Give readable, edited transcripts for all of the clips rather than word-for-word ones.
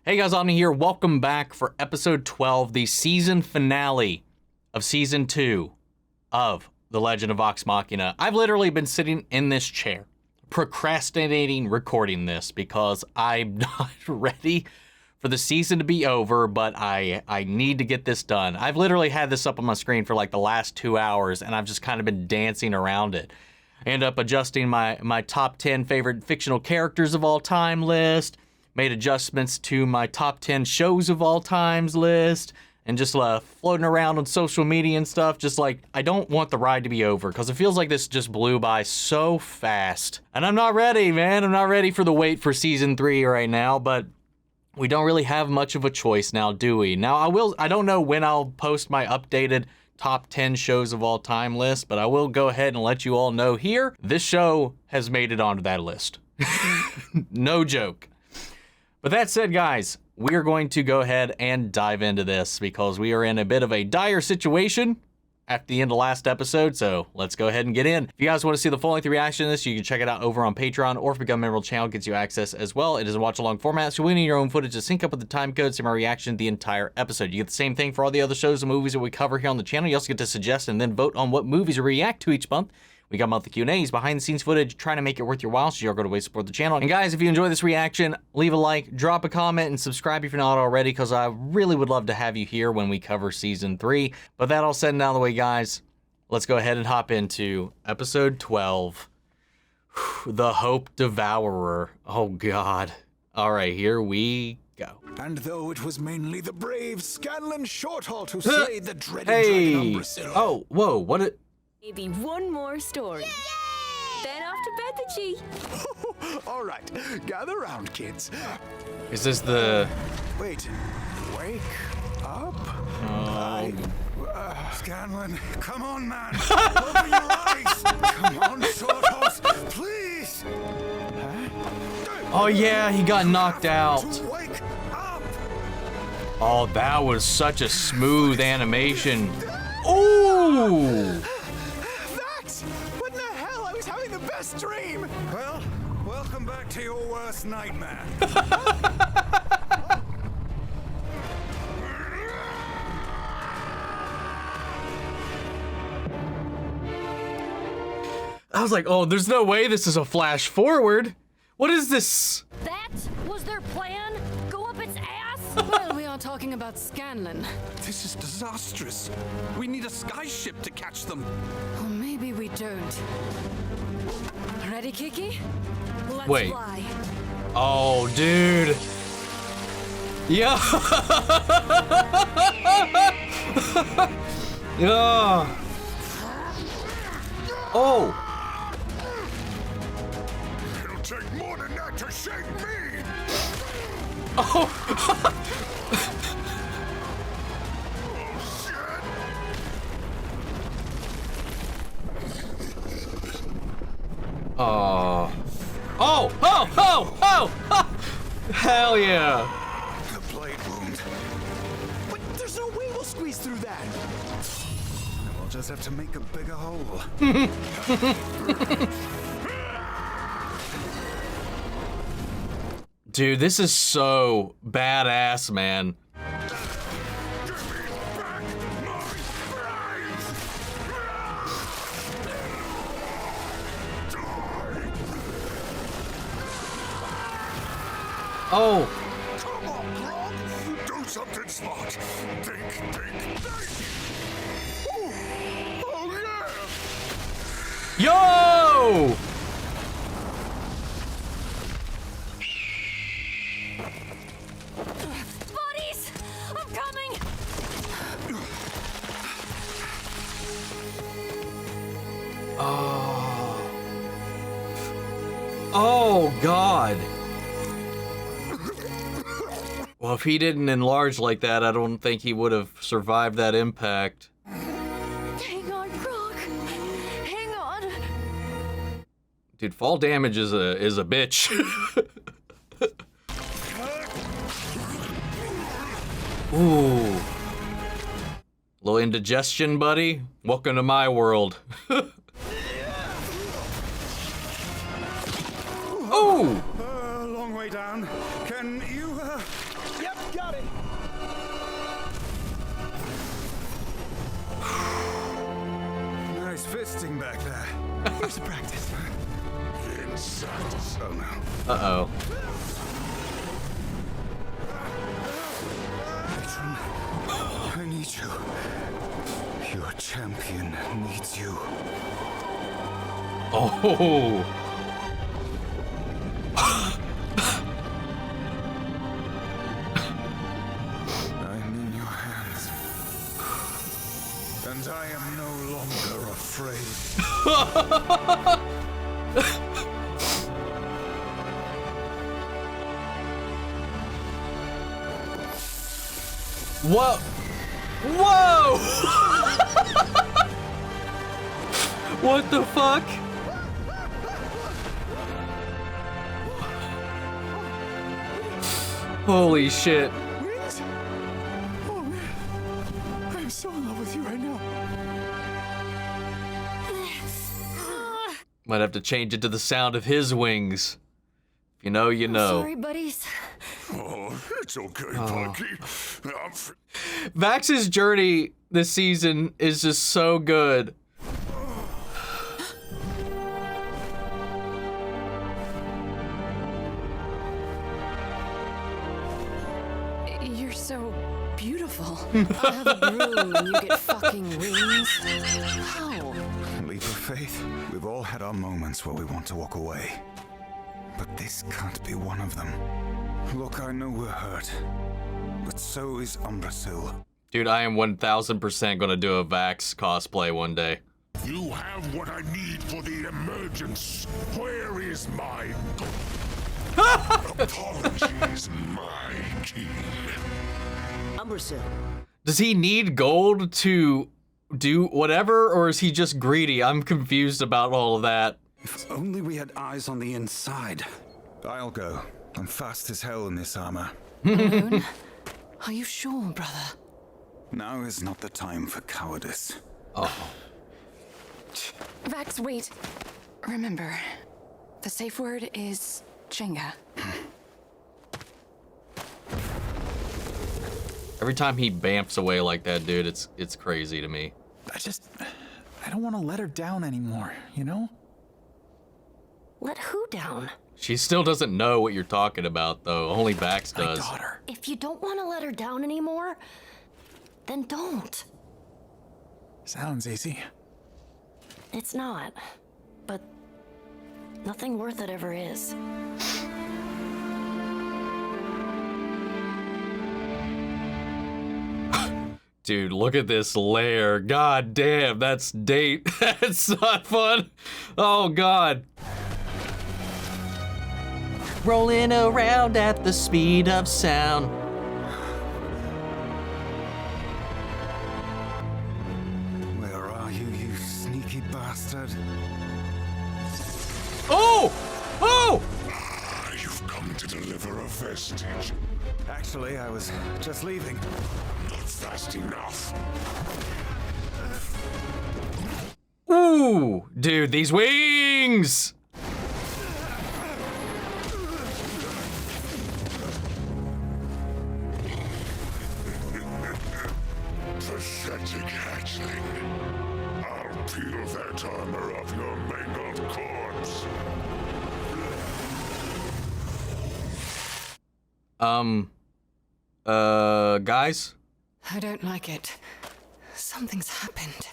Hey guys, Omni here. Welcome back for episode 12, the season finale of season 2 of The Legend of Vox Machina. I've literally been sitting in this chair, procrastinating recording this because I'm not ready for the season to be over, but I need to get this done. I've literally had this up on my screen for like the last 2 hours, and I've just kind of been dancing around it. I end up adjusting my top 10 favorite fictional characters of all time list, made adjustments to my top 10 shows of all times list, and just floating around on social media and stuff. Just like, I don't want the ride to be over because it feels like this just blew by so fast. And I'm not ready, man. I'm not ready for the wait for season 3 right now, but we don't really have much of a choice now, do we? Now, I don't know when I'll post my updated top 10 shows of all time list, but I will go ahead and let you all know here, this show has made it onto that list. No joke. But that said, guys, we are going to go ahead and dive into this because we are in a bit of a dire situation after the end of last episode, so let's go ahead and get in. If you guys want to see the full-length reaction to this, you can check it out over on Patreon, or if you become a member of the channel, it gets you access as well. It is a watch-along format, so we need your own footage to sync up with the time codes to my reaction to the entire episode. You get the same thing for all the other shows and movies that we cover here on the channel. You also get to suggest and then vote on what movies we react to each month. We got monthly Q&As, behind-the-scenes footage, trying to make it worth your while, so you're going to support the channel. And guys, if you enjoy this reaction, leave a like, drop a comment, and subscribe if you're not already, because I really would love to have you here when we cover Season 3. But that all said and out of the way, guys, let's go ahead and hop into Episode 12, The Hope Devourer. Oh, God. All right, here we go. And though it was mainly the brave Scanlan Shorthalt who slayed the dreaded dragon Umbrasyl. Oh, whoa, what it... Maybe one more story. Yay! Then off to bed, the G. All right, gather round, kids. Is this the... Wait, wake up? Scanlan, come on, man. Open your eyes. Come on, Shorthalt, please. Oh, yeah, he got knocked out. Wake up. Oh, that was such a smooth animation. Ooh! What in the hell? I was having the best dream. Well, welcome back to your worst nightmare. I was like, oh, there's no way this is a flash forward. What is this? That was their plan? Go up its ass? Well, we are talking about Scanlan. This is disastrous. We need a skyship to catch them. Or maybe we don't. Ready, Kiki? Let's Wait. fly. Oh, dude. Yeah. Yeah. Oh. It'll take more than that to shake me. Oh. Oh. Oh, oh, oh, oh, oh. Hell yeah. The blade wound. But there's no way we'll squeeze through that. We'll just have to make a bigger hole. Dude, this is so badass, man. Oh. Come on, Grog. Do something smart. Think, think, think. Ooh. Oh, yeah. Yo! Buddies! I'm coming! Oh. Oh, God. Well, if he didn't enlarge like that, I don't think he would have survived that impact. Hang on, Grog. Hang on. Dude, fall damage is a bitch. Ooh. Little indigestion, buddy. Welcome to my world. Ooh. Long way down. Can you practicing back there? Here's a practice. Insects. Oh no. Uh-oh. Patron, I need you. Your champion needs you. Oh. I'm in your hands. And I am no longer afraid. Whoa! Whoa! What the fuck? Holy shit. Wings? Oh man, I'm so in love with you right now. Might have to change it to the sound of his wings. If you know, you know. Sorry, buddies. Oh, it's okay, Bucky. Vax's journey this season is just so good. You're so beautiful. I have a broom and you get fucking wings. How? Leap of faith. We've all had our moments where we want to walk away. But this can't be one of them. Look, I know we're hurt. But so is Umbrasyl. Dude, I am 1000% gonna do a Vax cosplay one day. You have what I need for the emergence. Where is my apologies, my king? Umbrasyl. Does he need gold to do whatever, or is he just greedy? I'm confused about all of that. If only we had eyes on the inside. I'll go. I'm fast as hell in this armor. Moon? Are you sure, brother? Now is not the time for cowardice. Oh. Vax, wait. Remember, the safe word is Jenga. Every time he bamfs away like that, dude, it's crazy to me. I don't want to let her down anymore, you know? Let who down? She still doesn't know what you're talking about, though. Only Vax My does. daughter. If you don't want to let her down anymore, then don't. Sounds easy. It's not. But nothing worth it ever is. Dude, look at this lair. God damn, that's date. That's not fun. Oh, God. Rolling around at the speed of sound. Where are you, you sneaky bastard? Oh! Oh! Ah, you've come to deliver a vestige. Actually, I was just leaving. Not fast enough. Ooh! Dude, these wings! Pathetic hatchling. I'll peel that armor off your mangled corpse. Guys? I don't like it. Something's happened.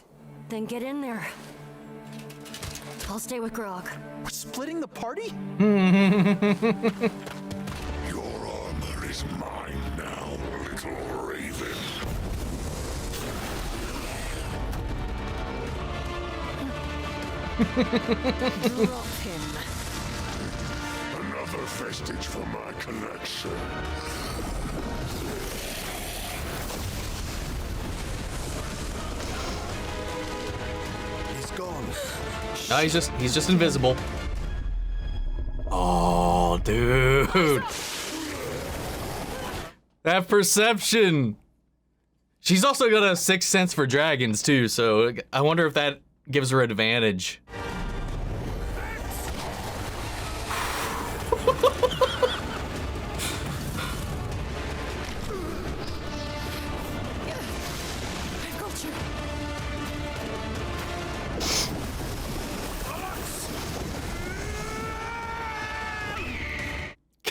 Then get in there. I'll stay with Grog. We're splitting the party? Your armor is mine now, little raven. Drop him. Another vestige for my collection. He's gone. No, he's just invisible. Oh, dude. That perception. She's also got a sixth sense for dragons too, so I wonder if that gives her advantage. I've got you.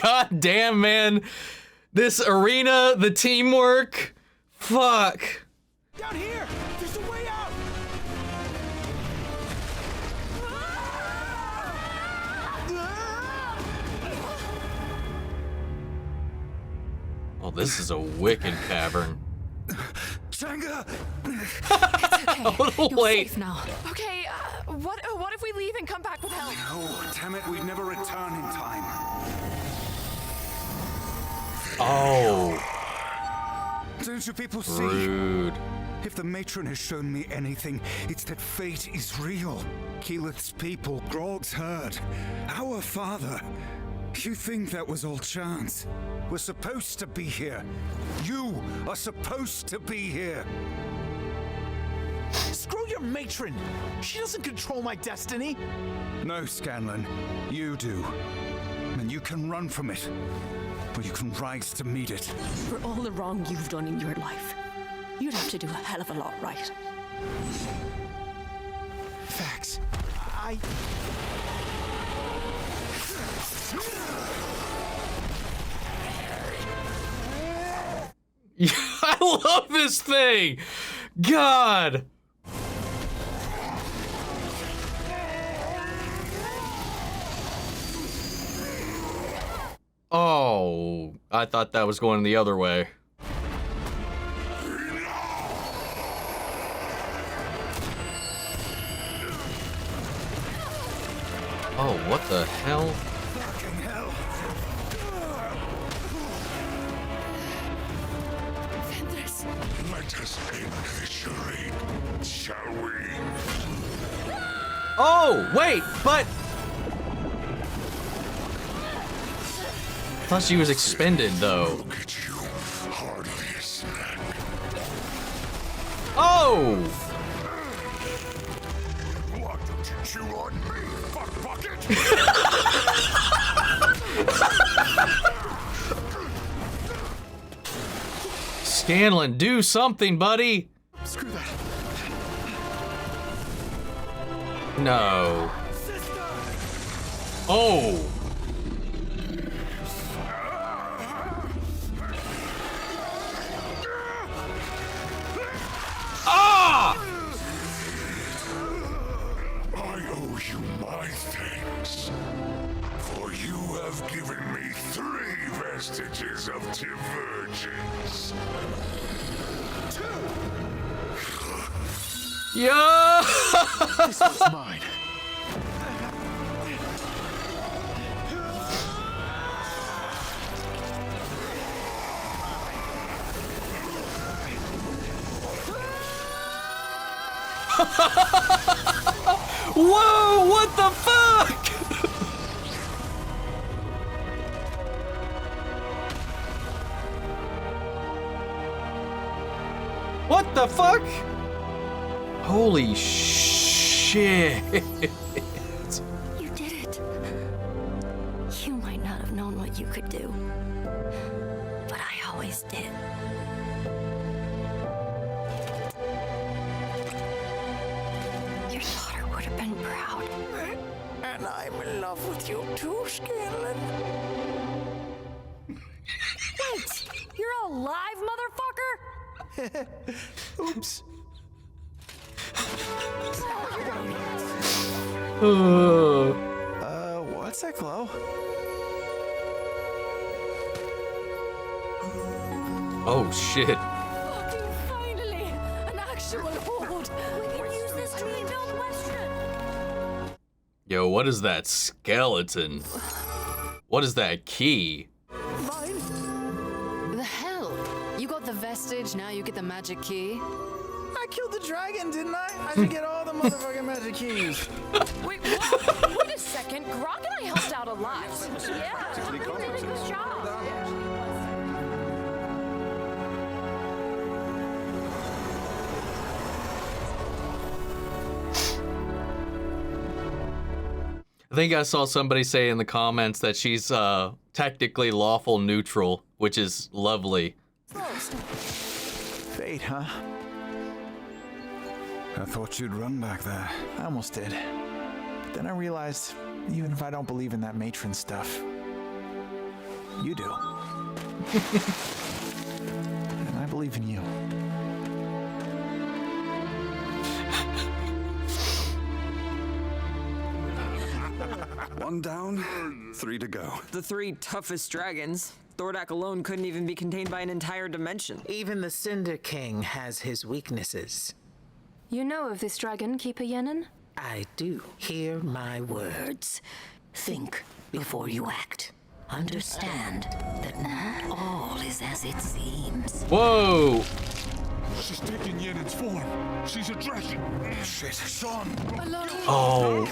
God damn, man. This arena, the teamwork. Fuck. Down here! There's a way out! Oh, this is a wicked cavern. Changa! Oh, You're wait. safe now. Okay, what if we leave and come back with help? Oh, damn it, we'd never return in time. Oh, Don't you people see? rude. If the matron has shown me anything, it's that fate is real. Keyleth's people, Grog's herd, our father. You think that was all chance? We're supposed to be here. You are supposed to be here. Screw your matron! She doesn't control my destiny! No, Scanlan, you do. And you can run from it, or you can rise to meet it. For all the wrong you've done in your life, you'd have to do a hell of a lot right. Facts. I love this thing. God. Oh, I thought that was going the other way. Oh, what the hell? Fucking hell. Let us end this charade, shall we? Oh, wait, but... I thought she was expended, though. Look at you, hardly a snack. Oh! Why don't you chew on me, fuck bucket? Scanlan, do something, buddy! Screw that. No. Oh! Ah! I owe you my thanks, for you have given me 3 vestiges of divergence. Yeah! This was mine. Whoa! What the fuck? What the fuck? Holy shit! You did it. You might not have known what you could do, but I always did. Your daughter would have been proud. And I'm in love with you too, Scanlan. Wait, you're alive, motherfucker? Oops. What's that glow? Oh shit. Fucking finally! An actual hold! We can use this to rebuild Western! Yo, what is that skeleton? What is that key? The hell? You got the vestige, now you get the magic key? I killed the dragon, didn't I? I should get all the motherfucking magic keys. Wait, what? Wait a second. Grog and I helped out a lot. Yeah, we did a good job. I think I saw somebody say in the comments that she's technically lawful neutral, which is lovely. Fate, huh? I thought you'd run back there. I almost did. But then I realized, even if I don't believe in that matron stuff, You do. And I believe in you. One down, 3 to go. The 3 toughest dragons. Thordak alone couldn't even be contained by an entire dimension. Even the Cinder King has his weaknesses. You know of this dragon, Keeper Yenin? I do. Hear my words. Think before you act. Understand that not all is as it seems. Whoa! She's taking Yenin's form. She's a dragon. Shit, Sean! Oh.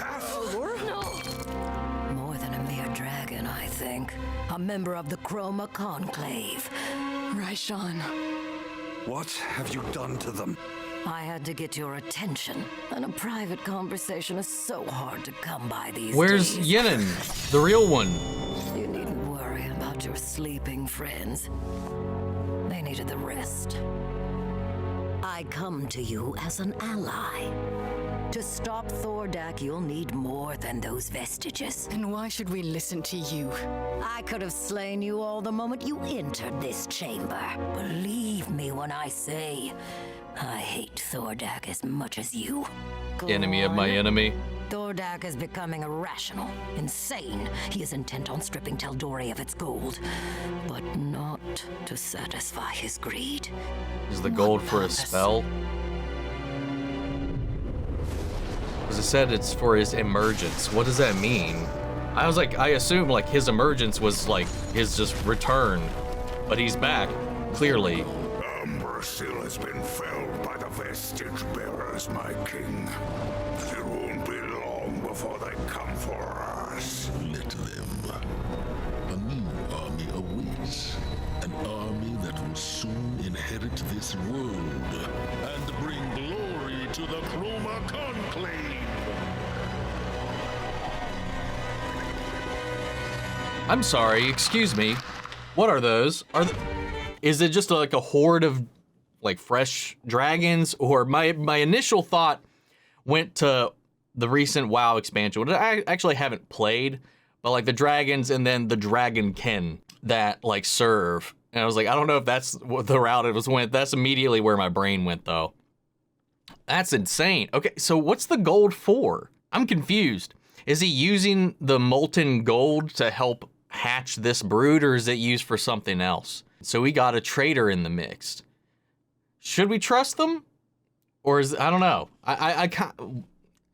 More than a mere dragon, I think. A member of the Chroma Conclave. Raishan. What have you done to them? I had to get your attention, and a private conversation is so hard to come by these Where's days. Yenin, the real one? You needn't worry about your sleeping friends. They needed the rest. I come to you as an ally. To stop Thordak, you'll need more than those vestiges. Then why should we listen to you? I could have slain you all the moment you entered this chamber. Believe me when I say, I hate Thordak as much as you. Enemy of my enemy. Thordak is becoming irrational, insane. He is intent on stripping Tal'Dorei of its gold, but not to satisfy his greed. Is the gold for a spell? Because it said it's for his emergence. What does that mean? I was like, I assume like his emergence was like his just return, but he's back, clearly. Umbrasyl has been felled by the vestige bearers, my king. It won't be long before they come for us. Let them. A new army awaits. An army that will soon inherit this world and bring glory to the Chroma Conclave. I'm sorry, excuse me. What are those? Is it just like a horde of like fresh dragons? Or my initial thought went to the recent WoW expansion, which I actually haven't played, but like the dragons and then the dragonkin that like serve. And I was like, I don't know if that's what the route it went. That's immediately where my brain went though. That's insane. Okay, so what's the gold for? I'm confused. Is he using the molten gold to help hatch this brood, or is it used for something else? So we got a traitor in the mix. Should we trust them? Or is, I don't know. I can't,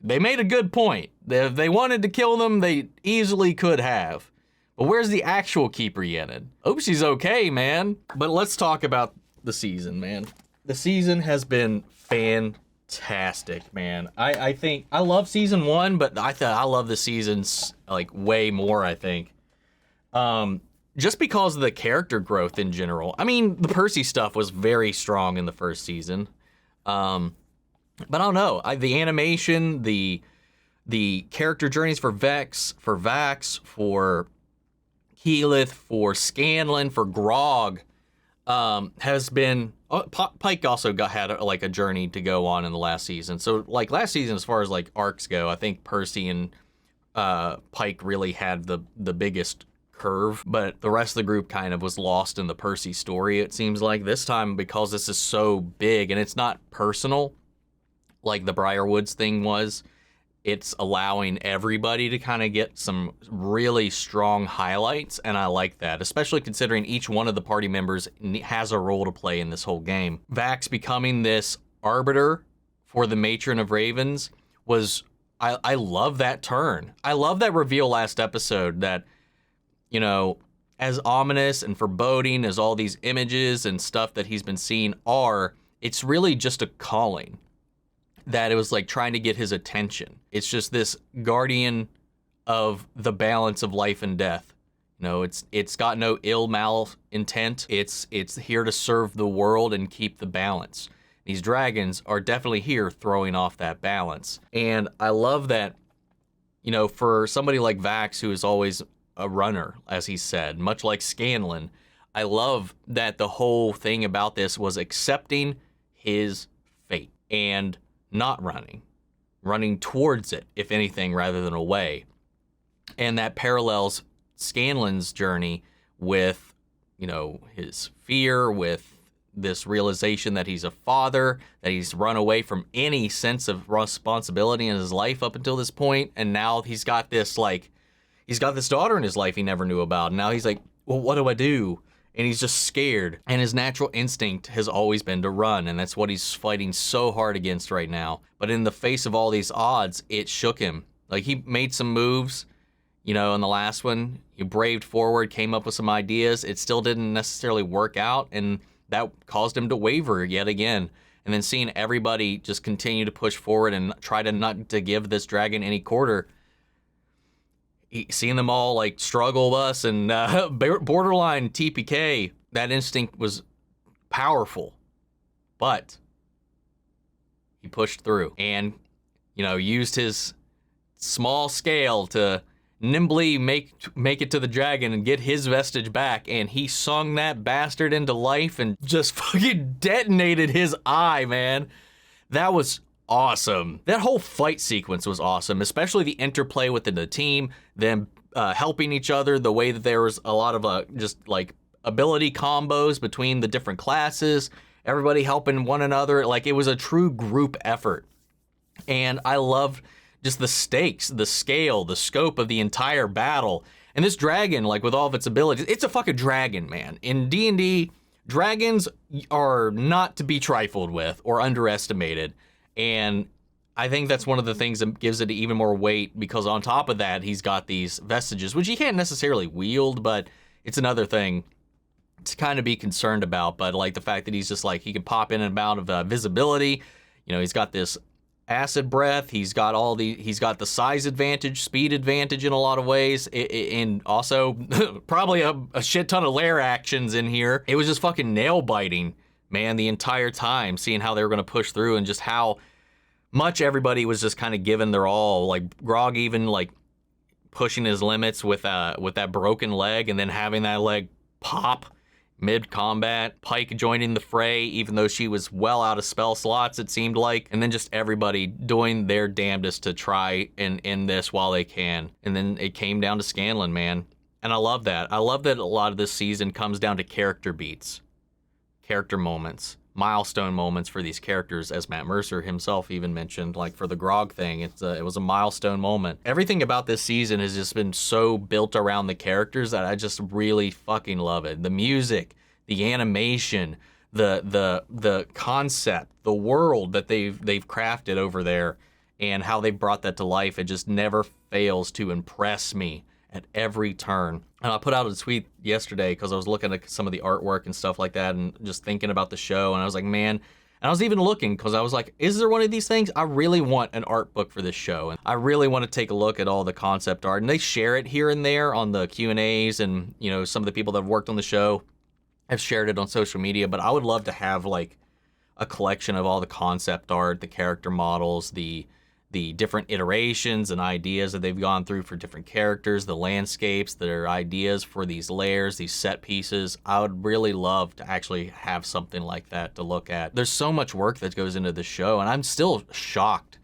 they made a good point. If they wanted to kill them, they easily could have. But where's the actual Keeper Yenin? Hope she's okay, man. But let's talk about the season, man. The season has been fantastic, man. I think I love season 1, but I love the seasons like way more, I think. Just because of the character growth in general. I mean, the Percy stuff was very strong in the first season. But I don't know. The animation, the character journeys for Vex, for Vax, for Keyleth, for Scanlan, for Grog, has been. Pike also had like a journey to go on in the last season. So like last season, as far as like arcs go, I think Percy and Pike really had the biggest curve, but the rest of the group kind of was lost in the Percy story, it seems like. This time, because this is so big and it's not personal like the Briarwoods thing was, it's allowing everybody to kind of get some really strong highlights, and I like that, especially considering each one of the party members has a role to play in this whole game. Vax becoming this arbiter for the Matron of Ravens was, I love that turn. I love that reveal last episode that, you know, as ominous and foreboding as all these images and stuff that he's been seeing are, it's really just a calling. That it was like trying to get his attention. It's just this guardian of the balance of life and death. You know, it's got no ill mal intent. It's here to serve the world and keep the balance. These dragons are definitely here throwing off that balance. And I love that, you know, for somebody like Vax, who is always a runner, as he said, much like Scanlan, I love that the whole thing about this was accepting his fate and not running towards it, if anything, rather than away. And that parallels Scanlan's journey with, you know, his fear, with this realization that he's a father, that he's run away from any sense of responsibility in his life up until this point, and now he's got this daughter in his life he never knew about, and now he's like, well, what do I do? And he's just scared, and his natural instinct has always been to run, and that's what he's fighting so hard against right now. But in the face of all these odds, it shook him. Like, he made some moves, you know, in the last one. He braved forward, came up with some ideas. It still didn't necessarily work out, and that caused him to waver yet again. And then seeing everybody just continue to push forward and try to not to give this dragon any quarter, seeing them all like struggle us and borderline TPK, that instinct was powerful. But he pushed through and, you know, used his small scale to nimbly make it to the dragon and get his vestige back, and he sung that bastard into life and just fucking detonated his eye, man. That was awesome. That whole fight sequence was awesome, especially the interplay within the team, them helping each other, the way that there was a lot of just like ability combos between the different classes, everybody helping one another. Like, it was a true group effort. And I loved just the stakes, the scale, the scope of the entire battle. And this dragon, like, with all of its abilities, it's a fucking dragon, man. In D&D, dragons are not to be trifled with or underestimated. And I think that's one of the things that gives it even more weight, because on top of that, he's got these vestiges, which he can't necessarily wield, but it's another thing to kind of be concerned about. But like the fact that he's just like, he can pop in and out of visibility. You know, he's got this acid breath. He's got the size advantage, speed advantage in a lot of ways, and also probably a shit ton of lair actions in here. It was just fucking nail biting, man, the entire time, seeing how they were going to push through and just how much everybody was just kind of giving their all. Like Grog even like pushing his limits with that broken leg, and then having that leg pop mid-combat, Pike joining the fray, even though she was well out of spell slots, it seemed like, and then just everybody doing their damnedest to try and end this while they can. And then it came down to Scanlan, man. And I love that. I love that a lot of this season comes down to character beats, character moments, milestone moments for these characters, as Matt Mercer himself even mentioned. Like for the Grog thing, it was a milestone moment. Everything about this season has just been so built around the characters that I just really fucking love it. The music, the animation, the concept, the world that they've crafted over there, and how they brought that to life. It just never fails to impress me at every turn. And I put out a tweet yesterday because I was looking at some of the artwork and stuff like that and just thinking about the show, and I was like, man, and I was even looking because I was like, is there one of these things? I really want an art book for this show, and I really want to take a look at all the concept art. And they share it here and there on the Q&As, and you know, some of the people that have worked on the show have shared it on social media, but I would love to have like a collection of all the concept art, the character models, the different iterations and ideas that they've gone through for different characters, the landscapes, their ideas for these layers, these set pieces. I would really love to actually have something like that to look at. There's so much work that goes into the show, and I'm still shocked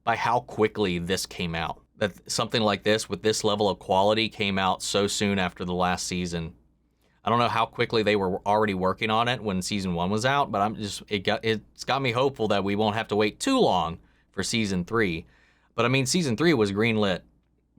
by how quickly this came out. That something like this with this level of quality came out so soon after the last season. I don't know how quickly they were already working on it when season 1 was out, but it's got me hopeful that we won't have to wait too long for season 3. But I mean, season 3 was greenlit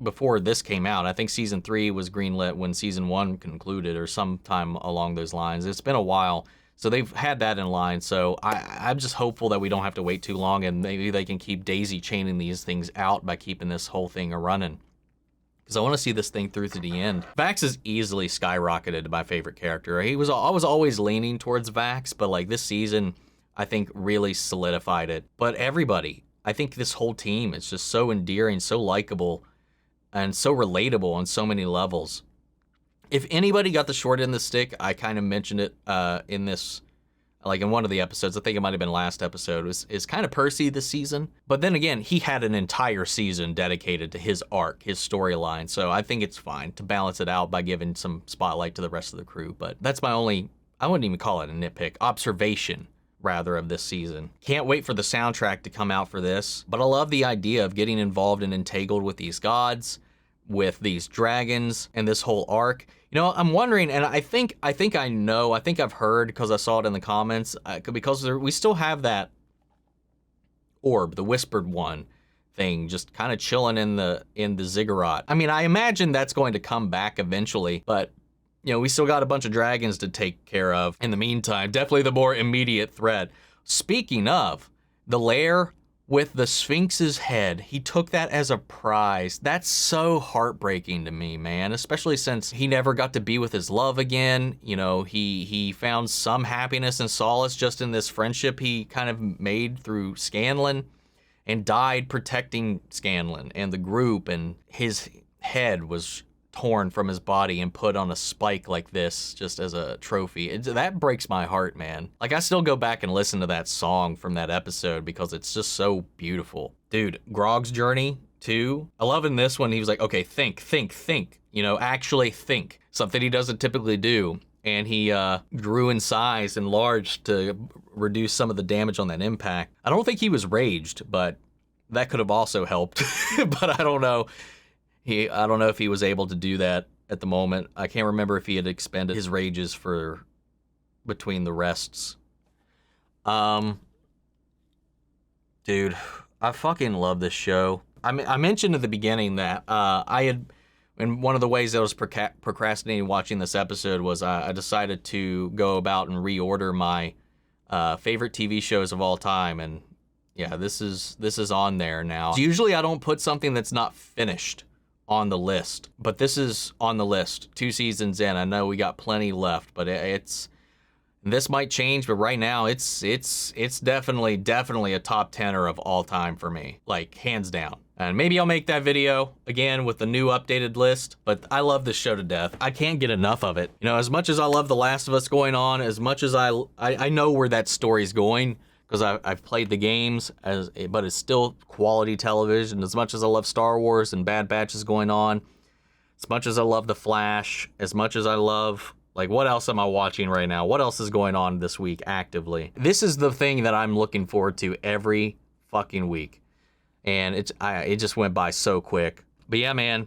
before this came out. I think season 3 was greenlit when season 1 concluded, or sometime along those lines. It's been a while, so they've had that in line. So I'm just hopeful that we don't have to wait too long, and maybe they can keep daisy chaining these things out by keeping this whole thing running, because I want to see this thing through to the end. Vax has easily skyrocketed to my favorite character. I was always leaning towards Vax, but like this season, I think really solidified it. But everybody, I think this whole team is just so endearing, so likable, and so relatable on so many levels. If anybody got the short end of the stick, I kind of mentioned it in this, like in one of the episodes, I think it might have been last episode, is kind of Percy this season. But then again, he had an entire season dedicated to his arc, his storyline. So I think it's fine to balance it out by giving some spotlight to the rest of the crew. But that's my only, I wouldn't even call it a nitpick, observation rather of this season. Can't wait for the soundtrack to come out for this, but I love the idea of getting involved and entangled with these gods, with these dragons, and this whole arc. You You know, I'm wondering, and I think I know, I think I've heard because I saw it in the comments, because we still have that orb, the whispered one thing, just kind of chilling in the ziggurat. I mean, I imagine that's going to come back eventually, but you know, we still got a bunch of dragons to take care of in the meantime. Definitely the more immediate threat. Speaking of, the lair with the Sphinx's head, he took that as a prize. That's so heartbreaking to me, man, especially since he never got to be with his love again. You know, he found some happiness and solace just in this friendship he kind of made through Scanlan, and died protecting Scanlan and the group, and his head was torn from his body and put on a spike like this just as a trophy. That breaks my heart, man. Like, I still go back and listen to that song from that episode because it's just so beautiful. Dude, Grog's journey too. I love in this one, he was like, okay, think, you know, actually think. Something he doesn't typically do. And he grew in size, enlarged to reduce some of the damage on that impact. I don't think he was raged, but that could have also helped. But I don't know. I don't know if he was able to do that at the moment. I can't remember if he had expended his rages for between the rests. Dude, I fucking love this show. I mentioned at the beginning that and one of the ways I was procrastinating watching this episode was I decided to go about and reorder my favorite TV shows of all time, and yeah, this is on there now. Usually I don't put something that's not finished on the list, but this is on the list. 2 seasons in. I know we got plenty left, but this might change, but right now it's definitely a top 10er of all time for me, like hands down. And maybe I'll make that video again with the new updated list, but I love this show to death. I can't get enough of it. You know, as much as I love The Last of Us going on, as much as I know where that story's going, because I've played the games, but it's still quality television. As much as I love Star Wars and Bad Batch is going on, as much as I love The Flash, as much as I love, like, what else am I watching right now? What else is going on this week actively? This is the thing that I'm looking forward to every fucking week. And it just went by so quick. But yeah, man,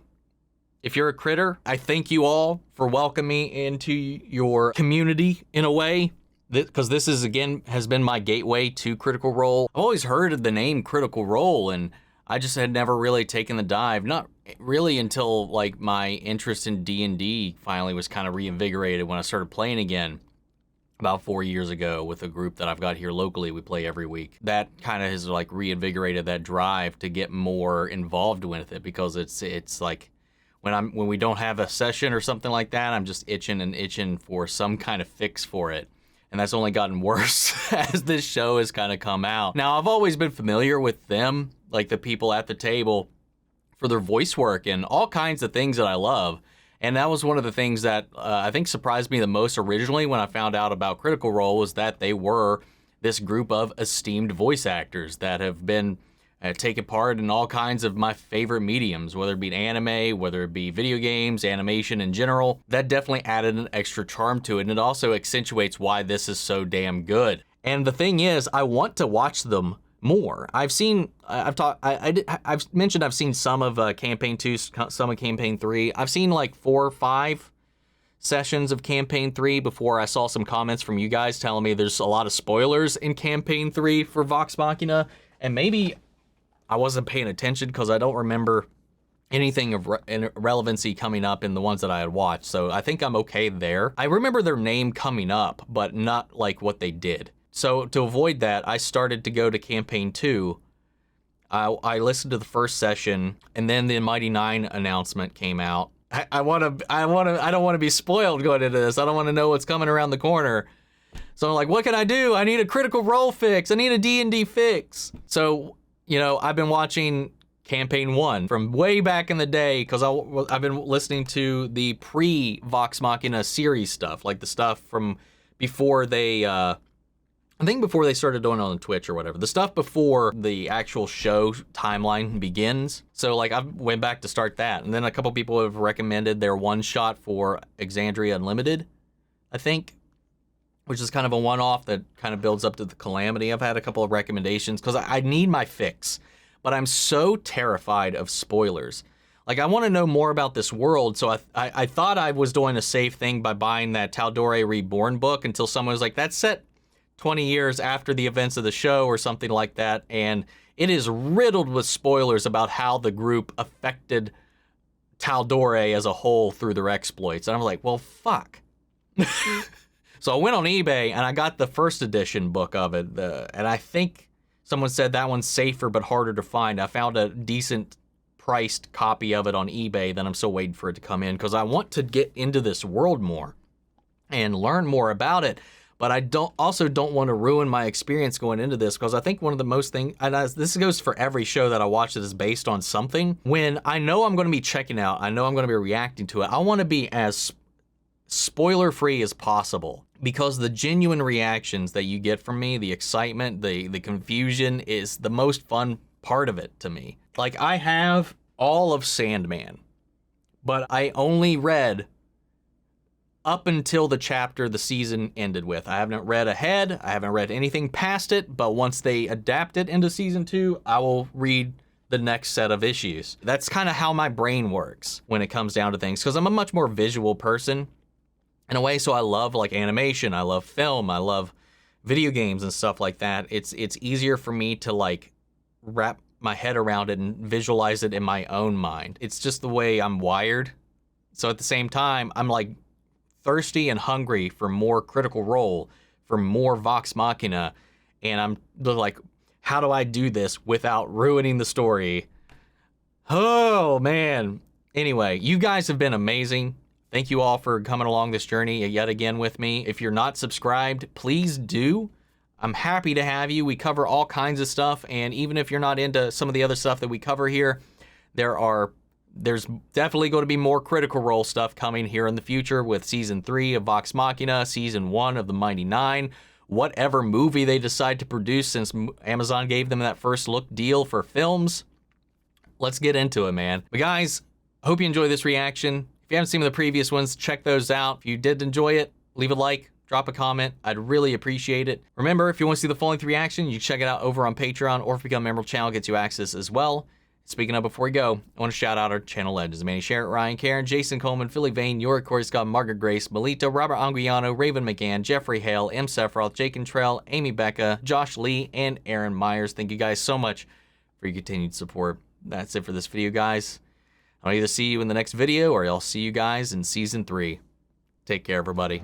if you're a critter, I thank you all for welcoming me into your community in a way. Because this is, again, has been my gateway to Critical Role. I've always heard of the name Critical Role, and I just had never really taken the dive. Not really until, like, my interest in D&D finally was kind of reinvigorated when I started playing again about 4 years ago with a group that I've got here locally. We play every week. That kind of has, like, reinvigorated that drive to get more involved with it, because it's like when we don't have a session or something like that, I'm just itching for some kind of fix for it. And that's only gotten worse as this show has kind of come out. Now, I've always been familiar with them, like the people at the table, for their voice work and all kinds of things that I love. And that was one of the things that I think surprised me the most originally when I found out about Critical Role, was that they were this group of esteemed voice actors that have been taking part in all kinds of my favorite mediums, whether it be anime, whether it be video games, animation in general. That definitely added an extra charm to it, and it also accentuates why this is so damn good. And the thing is, I want to watch them more. I've mentioned I've seen some of Campaign 2, some of Campaign 3. I've seen like 4 or 5 sessions of Campaign 3 before I saw some comments from you guys telling me there's a lot of spoilers in Campaign 3 for Vox Machina, and maybe I wasn't paying attention because I don't remember anything of relevancy coming up in the ones that I had watched, so I think I'm okay there. I remember their name coming up, but not like what they did. So to avoid that, I started to go to Campaign 2. I listened to the first session, and then the Mighty 9 announcement came out. I don't want to be spoiled going into this. I don't want to know what's coming around the corner. So I'm like, what can I do? I need a Critical Role fix. I need a D&D fix. So, you know, I've been watching Campaign 1 from way back in the day, because I've been listening to the pre-Vox Machina series stuff, like the stuff from before they, I think before they started doing it on Twitch or whatever. The stuff before the actual show timeline begins. So, like, I went back to start that. And then a couple people have recommended their one-shot for Exandria Unlimited, I think, which is kind of a one-off that kind of builds up to the Calamity. I've had a couple of recommendations because I need my fix, but I'm so terrified of spoilers. Like, I want to know more about this world, so I thought I was doing a safe thing by buying that Tal'Dorei Reborn book until someone was like, that's set 20 years after the events of the show or something like that, and it is riddled with spoilers about how the group affected Tal'Dorei as a whole through their exploits. And I'm like, well, fuck. So I went on eBay and I got the first edition book of it, and I think someone said that one's safer but harder to find. I found a decent priced copy of it on eBay, then I'm still waiting for it to come in because I want to get into this world more and learn more about it. But I don't want to ruin my experience going into this, because I think one of the most things, and this goes for every show that I watch that is based on something, when I know I'm going to be checking out, I know I'm going to be reacting to it, I want to be as spoiler-free as possible, because the genuine reactions that you get from me, the excitement, the confusion is the most fun part of it to me. Like, I have all of Sandman, but I only read up until the chapter the season ended with. I haven't read ahead. I haven't read anything past it, but once they adapt it into season 2, I will read the next set of issues. That's kind of how my brain works when it comes down to things, because I'm a much more visual person in a way, so I love like animation, I love film, I love video games and stuff like that. It's easier for me to like wrap my head around it and visualize it in my own mind. It's just the way I'm wired. So at the same time, I'm like thirsty and hungry for more Critical Role, for more Vox Machina, and I'm like, how do I do this without ruining the story? Oh, man. Anyway, you guys have been amazing. Thank you all for coming along this journey yet again with me. If you're not subscribed, please do. I'm happy to have you. We cover all kinds of stuff, and even if you're not into some of the other stuff that we cover here, there's definitely going to be more Critical Role stuff coming here in the future with Season 3 of Vox Machina, Season 1 of The Mighty Nine, whatever movie they decide to produce, since Amazon gave them that first look deal for films. Let's get into it, man. But guys, I hope you enjoy this reaction. If you haven't seen the previous ones, check those out. If you did enjoy it, leave a like, drop a comment. I'd really appreciate it. Remember, if you want to see the full-length reaction, you can check it out over on Patreon, or if you become a member of the channel, it gets you access as well. Speaking of, before we go, I want to shout out our channel legends: Manny Sherritt, Ryan Karen, Jason Coleman, Philly Vane, Yorick, Corey Scott, Margaret Grace, Melita, Robert Anguiano, Raven McGann, Jeffrey Hale, M. Sephiroth, Jake Cantrell, Amy Becca, Josh Lee, and Aaron Myers. Thank you guys so much for your continued support. That's it for this video, guys. I'll either see you in the next video, or I'll see you guys in Season 3. Take care, everybody.